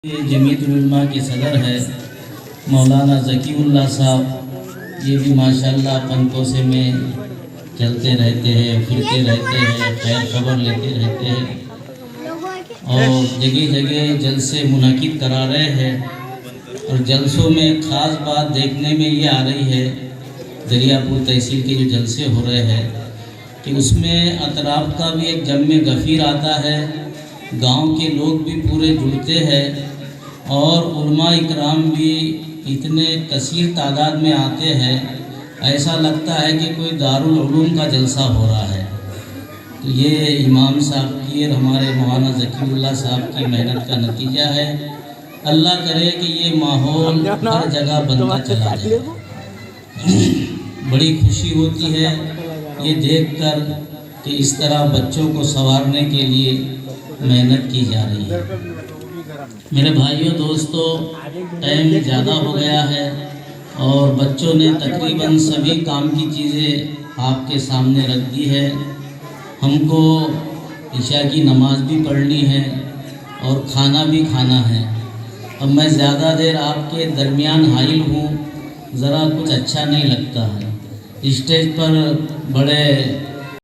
जमीयत उलमा के सदर है मौलाना ज़कीउल्लाह साहब। ये भी माशाल्लाह पंकोसे में चलते रहते हैं, फिरते रहते हैं, खैर खबर लेते रहते हैं और जगह जगह जलसे मुनक़िद करा रहे हैं। और जलसों में ख़ास बात देखने में ये आ रही है, दरियापुर तहसील के जो जलसे हो रहे हैं कि उसमें अतराफ़ का भी एक जम्मे गफ़ीर आता है, गांव के लोग भी पूरे जुड़ते हैं और उलमा इकराम भी इतने कसीर तादाद में आते हैं, ऐसा लगता है कि कोई दारुल उलूम का जलसा हो रहा है। तो ये इमाम साहब की और हमारे मौलाना ज़कीउल्लाह साहब की मेहनत का नतीजा है। अल्लाह करे कि ये माहौल हर जगह बनता चला जाए। बड़ी खुशी होती है ये देखकर कि इस तरह बच्चों को संवारने के लिए मेहनत की जा रही है। मेरे भाइयों दोस्तों, टाइम ज़्यादा हो गया है और बच्चों ने तकरीबन सभी काम की चीज़ें आपके सामने रख दी है। हमको इशा की नमाज़ भी पढ़नी है और खाना भी खाना है। अब मैं ज़्यादा देर आपके दरमियान हाइल हूँ, ज़रा कुछ अच्छा नहीं लगता है। स्टेज पर बड़े